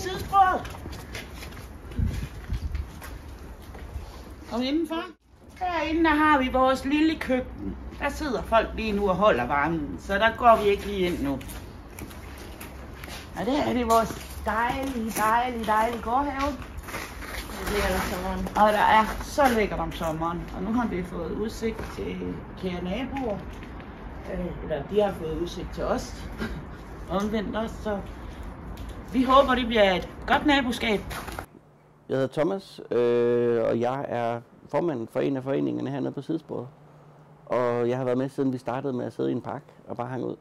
Sidespor. Kom indenfor. Derinde der har vi vores lille køkken. Der sidder folk lige nu og holder varmen, så der går vi ikke lige ind nu. Og det er vores dejlige gårdhave. Og der er så lækkert om sommeren. Og nu har vi fået udsigt til kære naboer. Eller de har fået udsigt til os. Omvendt også, så vi håber, det bliver et godt naboskab. Jeg hedder Thomas, og jeg er formand for en af foreningerne hernede på Sidesporet. Og jeg har været med, siden vi startede med at sidde i en park og bare hænge ud.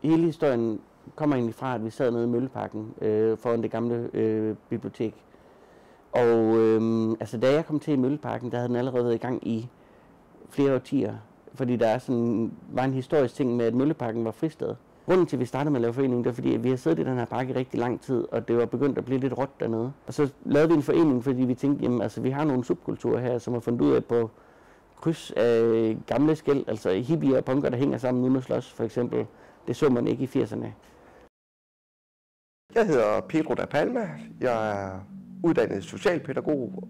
Hele historien kommer egentlig fra, at vi sad nede i Mølleparken foran det gamle bibliotek. Og altså, da jeg kom til i Mølleparken, der havde den allerede været i gang i flere årtier. Fordi der var en historisk ting med, at Mølleparken var fristed. Grunden til, at vi startede med at lave foreningen, det var, fordi vi har siddet i den her park i rigtig lang tid, og det var begyndt at blive lidt råt dernede. Og så lavede vi en forening, fordi vi tænkte, jamen altså, vi har nogle subkulturer her, som har fundet ud af på kryds af gamle skel, altså hippier og punker, der hænger sammen uden at slås, for eksempel. Det så man ikke i 80'erne. Jeg hedder Pedro da Palma. Jeg er uddannet socialpædagog,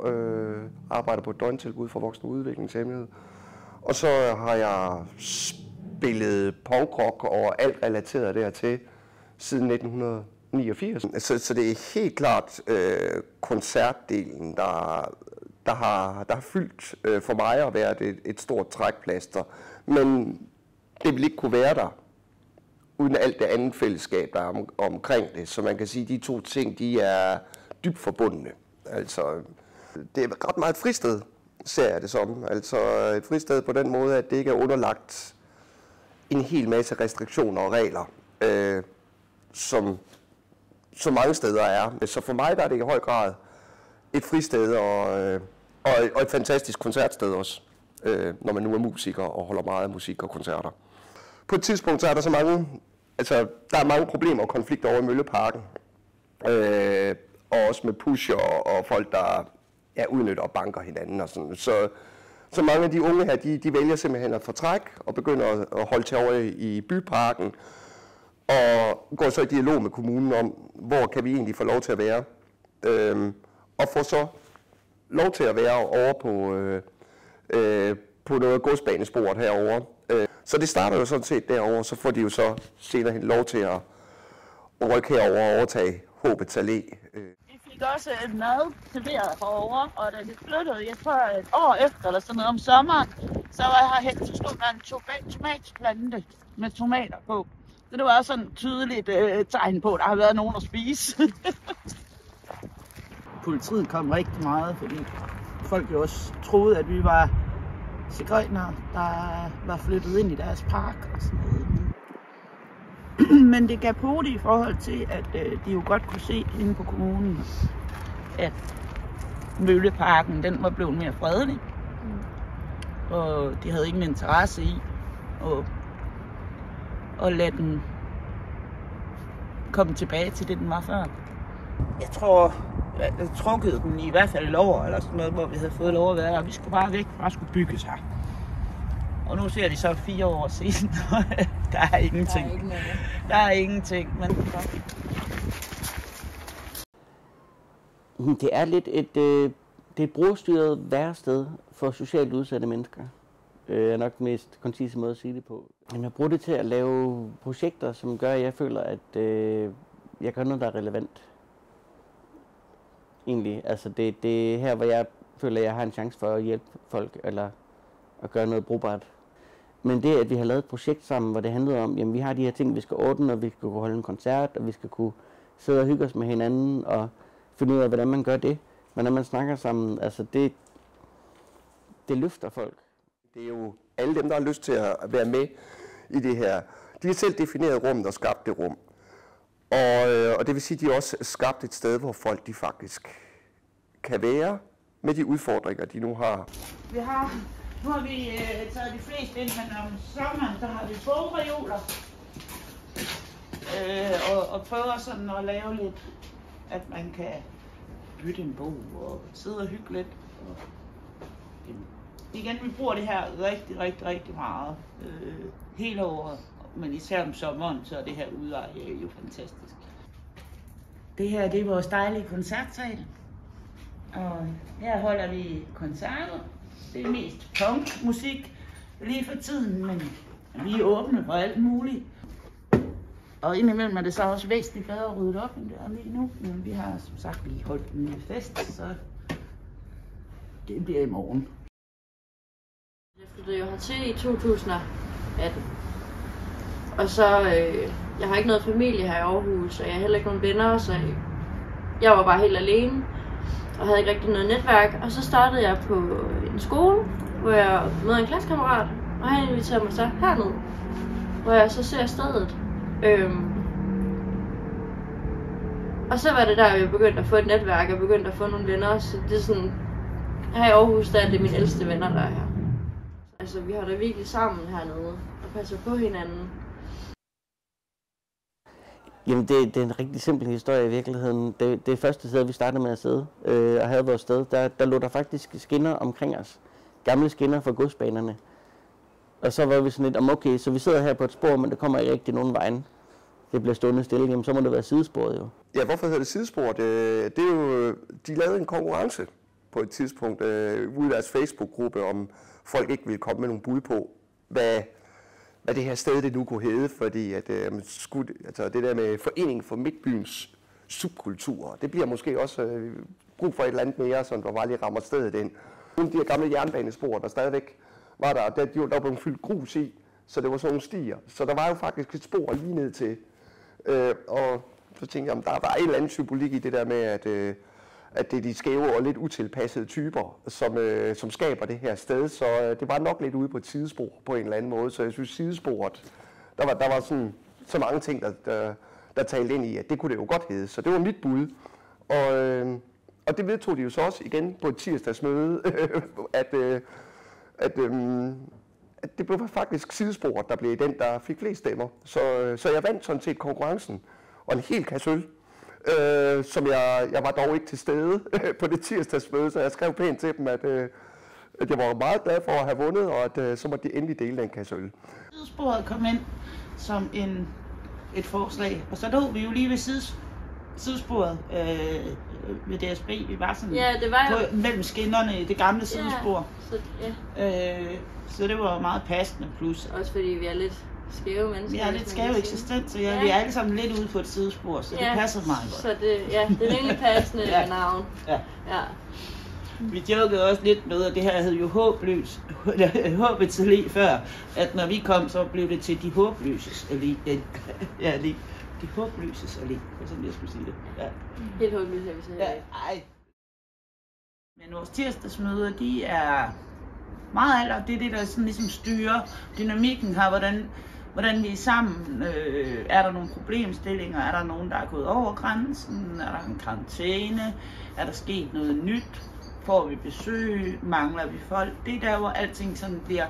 arbejder på et døgntilbud for voksne udviklingshæmmede. Og så har jeg spillet punkrock og alt relateret dertil siden 1989. Så det er helt klart koncertdelen, der har fyldt for mig at være et stort trækplaster. Men det vil ikke kunne være der uden alt det andet fællesskab, der er omkring det. Så man kan sige, at de to ting, de er dybt forbundne. Altså, det er ret meget et fristed, ser jeg det som. Altså et fristed på den måde, at det ikke er underlagt en hel masse restriktioner og regler, som så mange steder er. Så for mig der er det i høj grad et fristed og et fantastisk koncertsted også, når man nu er musiker og holder meget af musik og koncerter. På et tidspunkt så er der så mange, altså der er mange problemer og konflikter over i Mølleparken, og også med pusher og folk, der udnytter og banker hinanden og sådan. Så mange af de unge her, de vælger simpelthen at fortrække og begynder at holde til over i byparken, og går så i dialog med kommunen om, hvor kan vi egentlig få lov til at være, og får så lov til at være over på noget godsbanesporet herovre. Så det starter jo sådan set derovre, så får de jo så senere hen lov til at rykke herover og overtage Håbets Allé. Vi fik også mad serveret herovre, og da vi flyttede, jeg tror et år efter eller sådan noget om sommeren, så var jeg herhen, så stod der en tomatplante med tomater på. Så det var også sådan et tydeligt tegn på, at der har været nogen at spise. Politiet kom rigtig meget, fordi folk jo også troede, at vi var sigøjnere, der var flyttet ind i deres park og sådan noget. Men det gav pote i forhold til, at de jo godt kunne se inde på kommunen, at Mølleparken, den var blevet mere fredelig. Og de havde ingen interesse i at lade den komme tilbage til det, den var før. Jeg tror, jeg trukkede den i hvert fald et år, eller sådan noget, hvor vi havde fået lov at være der. Vi skulle bare væk, bare skulle bygge sig. Og nu ser de så 4 år siden, der er ingenting. Der er ingenting, men det er lidt et brugerstyret værested for socialt udsatte mennesker. Er nok mest koncise måde at sige det på. Jeg bruger det til at lave projekter, som gør, at jeg føler, at jeg gør noget, der er relevant. Egentlig. Altså det er her, hvor jeg føler, at jeg har en chance for at hjælpe folk, eller at gøre noget brugbart. Men det, at vi har lavet et projekt sammen, hvor det handlede om, jamen vi har de her ting, vi skal ordne, og vi skal kunne holde en koncert, og vi skal kunne sidde og hygge os med hinanden, og finde ud af, hvordan man gør det. Men når man snakker sammen, altså det løfter folk. Det er jo alle dem, der har lyst til at være med i det her. De har selv defineret rummet og skabt det rum. Og det vil sige, at de har også skabt et sted, hvor folk de faktisk kan være med de udfordringer, de nu har. Nu har vi taget de fleste ind, men om sommeren, så har vi bogreoler. Og prøver sådan at lave lidt, at man kan bytte en bog og sidde og hygge lidt. Igen, vi bruger det her rigtig meget hele året, men især om sommeren, så er det her udeareal jo fantastisk. Det her, det er vores dejlige koncertsal. Og her holder vi koncerter. Det er mest punkmusik lige for tiden, men vi er åbne for alt muligt. Og indimellem er det så også væsentligt bedre ryddet op, end det er lige nu. Men vi har som sagt lige holdt en lille fest, så det bliver i morgen. Jeg flyttede jo hertil i 2018. Og så, jeg har ikke noget familie her i Aarhus, og jeg har heller ikke nogen venner, så jeg var bare helt alene. Og havde ikke rigtig noget netværk. Og så startede jeg på en skole, hvor jeg mødte en klassekammerat, og han inviterede mig så herned, hvor jeg så ser stedet. Og så var det der, jeg begyndte at få et netværk, og begyndte at få nogle venner. Så det er sådan, her i Aarhus, der er det mine ældste venner, der er her. Altså, vi har da virkelig sammen hernede, og passer på hinanden. Jamen, det er en rigtig simpel historie i virkeligheden. Det første sted, vi startede med at sidde og havde vores sted, der lå der faktisk skinner omkring os. Gamle skinner fra godsbanerne. Og så var vi sådan lidt om, okay, så vi sidder her på et spor, men der kommer ikke rigtig nogen vejen. Det bliver stående stille, jamen så må det være sidesporet jo. Ja, hvorfor hedder det sidespor? Det er jo, de lavede en konkurrence på et tidspunkt ude i deres Facebook-gruppe, om folk ikke ville komme med nogle bud på, hvad det her sted det nu kunne hedde, fordi at, altså det der med Foreningen for Midtbyens subkultur, det bliver måske også brug for et eller andet mere, som der bare lige rammer stedet ind. Nogle af de her gamle jernbanespor, der stadigvæk var der blev fyldt grus i, så det var sådan nogle stier. Så der var jo faktisk et spor lige ned til. Og så tænkte jeg, om der var en eller anden symbolik i det der med, at det er de skæve og lidt utilpassede typer, som skaber det her sted. Så det var nok lidt ude på et sidespor på en eller anden måde. Så jeg synes, sidesporet, der var sådan, så mange ting, der talte ind i, at det kunne det jo godt hedde. Så det var mit bud. Og det vedtog de jo så også igen på et tirsdagsmøde, at det blev faktisk sidesporet, der blev den, der fik flest stemmer. Så jeg vandt sådan set konkurrencen, og en hel kasse øl, som jeg var dog ikke til stede på det tirsdagsmøde, så jeg skrev pænt til dem, at jeg var meget glad for at have vundet, og at så måtte de endelig dele den kasse øl. Sidesporet kom ind som et forslag, og så lå vi jo lige ved sidesporet ved DSB. Vi var sådan det var mellem skinnerne i det gamle sidespor. Så det var meget passende plus. Også fordi vi er lidt skæve mennesker. Vi er lidt skæve eksistens, så vi er alle sammen lidt ude på et sidespor, så det passer meget godt. Så det er virkelig passende navn. Ja. Vi jokede også lidt med, at det her hed jo Håbets Allé før, at når vi kom, så blev det til de håbløses allé. De håbløses allé, som jeg skulle sige det. Ja. Helt håbløse, jeg vil sige. Ja, ej. Men vores tirsdagsmøder, de er meget alder, det er det, der sådan ligesom styrer dynamikken her, hvordan vi er sammen. Er der nogle problemstillinger? Er der nogen, der er gået over grænsen? Er der en karantæne? Er der sket noget nyt? Får vi besøg? Mangler vi folk? Det er der, hvor alting sådan bliver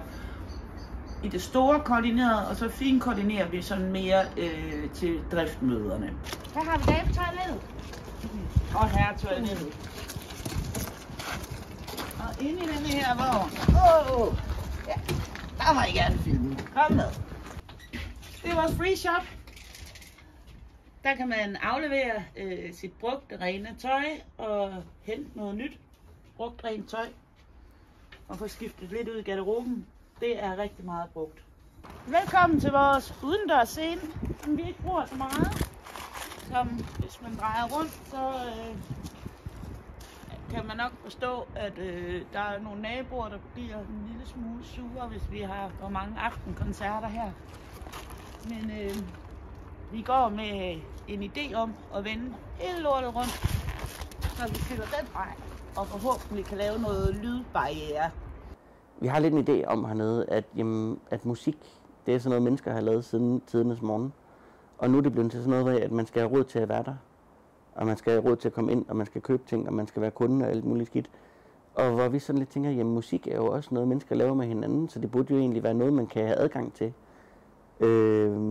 i det store koordineret, og så fint koordinerer vi sådan mere til driftmøderne. Her har vi dametoilettet. Og herretoilettet. Og inde i denne her vogn, ja, der må I gerne filme. Kom med. Det er vores free shop. Der kan man aflevere sit brugte rene tøj og hente noget nyt brugt rent tøj. Og få skiftet lidt ud i garderoben. Det er rigtig meget brugt. Velkommen til vores udendørs scene, som vi ikke bruger så meget. Som hvis man drejer rundt, så kan man nok forstå, at der er nogle naboer, der bliver en lille smule sure, hvis vi har for mange aftenkoncerter her. Men vi går med en idé om at vende hele lortet rundt, så vi fylder den vej, og forhåbentlig kan lave noget lydbarriere. Vi har lidt en idé om hernede, at musik, det er sådan noget, mennesker har lavet siden tidernes morgen. Og nu er det blevet til sådan noget, at man skal have råd til at være der. Og man skal have råd til at komme ind, og man skal købe ting, og man skal være kunde og alt muligt skidt. Og hvor vi sådan lidt tænker, jamen musik er jo også noget, mennesker laver med hinanden, så det burde jo egentlig være noget, man kan have adgang til.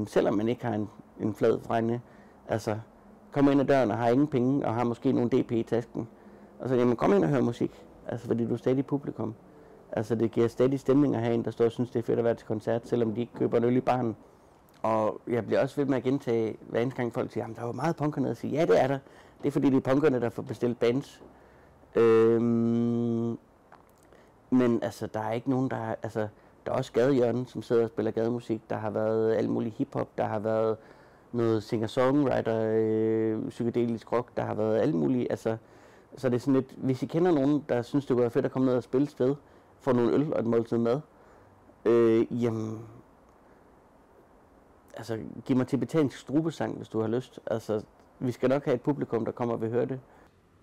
Selvom man ikke har en flad frænde. Altså, kommer ind ad døren og har ingen penge, og har måske nogle DP i tasken. Og så, jamen kom ind og hør musik, altså fordi du er stadig publikum. Altså det giver stadig stemning at have en, der står og synes, det er fedt at være til koncert, selvom de ikke køber en øl i baren. Og jeg bliver også ved med at gentage, hver eneste gang folk siger, jamen der var meget punk hernede, og sige, ja det er der. Det er fordi, det er punkerne, der får bestilt bands. Men altså, der er ikke nogen, der har... Altså, der er også Gadehjørnen, som sidder og spiller gademusik. Der har været alt muligt hiphop. Der har været noget singer-songwriter, psykedelisk rock. Der har været alt muligt. Altså, så det er sådan lidt... Hvis I kender nogen, der synes, det kunne være fedt at komme ned og spille et sted, få nogle øl og et måltid mad, jamen... Altså, giv mig tibetansk strubesang, hvis du har lyst. Altså, vi skal nok have et publikum, der kommer og vil høre det.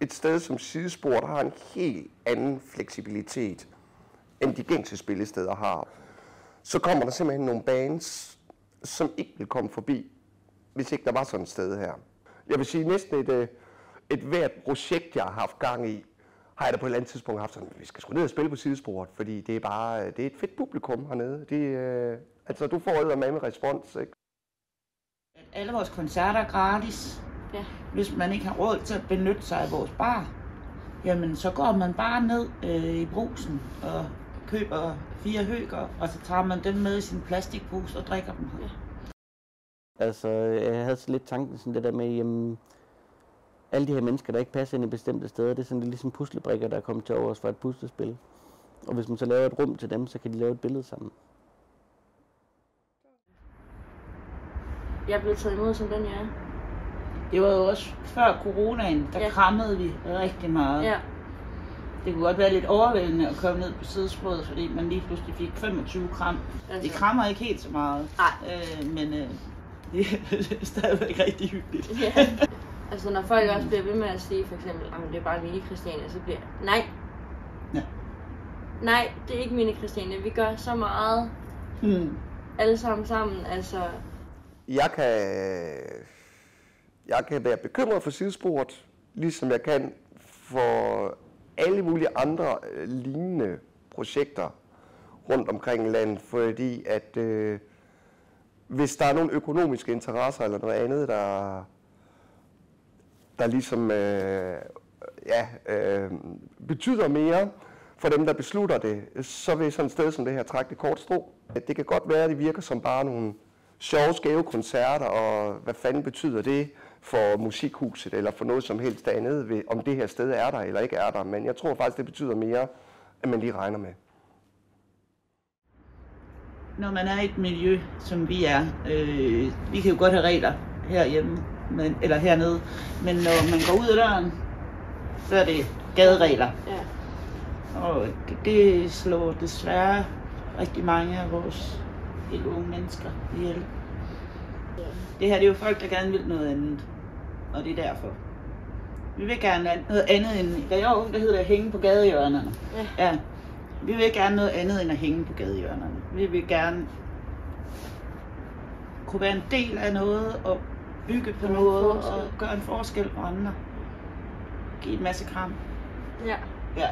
Et sted som Sidespor har en helt anden fleksibilitet, end de gængse spillesteder har. Så kommer der simpelthen nogle bands, som ikke vil komme forbi, hvis ikke der var sådan et sted her. Jeg vil sige, næsten et hvert projekt, jeg har haft gang i, har jeg da på et eller andet tidspunkt haft sådan, vi skal sgu ned og spille på Sidesporet, fordi det er et fedt publikum hernede. Altså, du får eddermame respons, ikke? At alle vores koncerter er gratis. Ja. Hvis man ikke har råd til at benytte sig af vores bar, jamen så går man bare ned i Brugsen og køber 4 høger, og så tager man dem med i sin plastikpose og drikker dem. Ja. Altså, jeg havde så lidt tanken sådan det der med, jamen, alle de her mennesker, der ikke passer ind i bestemte steder, det er sådan lidt ligesom puslebrikker, der er kommet til overs for et puslespil. Og hvis man så laver et rum til dem, så kan de lave et billede sammen. Jeg blev taget imod som den, jeg er. Det var jo også før coronaen, der krammede vi rigtig meget. Ja. Det kunne godt være lidt overvældende at komme ned på Sidesporet, fordi man lige pludselig fik 25 kram. Altså. Det krammer ikke helt så meget, men det er stadigvæk rigtig hyggeligt. Ja. Altså når folk også bliver ved med at sige for eksempel, at det er bare Mini Christiane, så bliver nej. Ja. Nej, det er ikke Mini Christiane. Vi gør så meget. Alle sammen, altså. Jeg kan være bekymret for Sidesporet, ligesom jeg kan for alle mulige andre lignende projekter rundt omkring i landet, fordi at hvis der er nogle økonomiske interesser eller noget andet, der ligesom betyder mere for dem, der beslutter det, så vil sådan et sted som det her trække det kort strå. Det kan godt være, at det virker som bare nogle sjove, skæve koncerter, og hvad fanden betyder det for musikhuset, eller for noget som helst andet, ved, om det her sted er der eller ikke er der. Men jeg tror faktisk, det betyder mere, end man lige regner med. Når man er i et miljø, som vi er, vi kan jo godt have regler herhjemme, eller hernede, men når man går ud af døren, så er det gaderegler. Ja. Og det slår desværre rigtig mange af vores helt unge mennesker ihjel. Ja. Det her det er jo folk, der gerne vil noget andet, og det er derfor. Vi vil gerne noget andet end, da jeg var ung, der hedder det at hænge på gadehjørnerne. Ja. Vi vil gerne noget andet end at hænge på gadehjørnerne. Vi vil gerne kunne være en del af noget og bygge på noget og gøre en forskel på andre. Give en masse kram. Ja. Ja.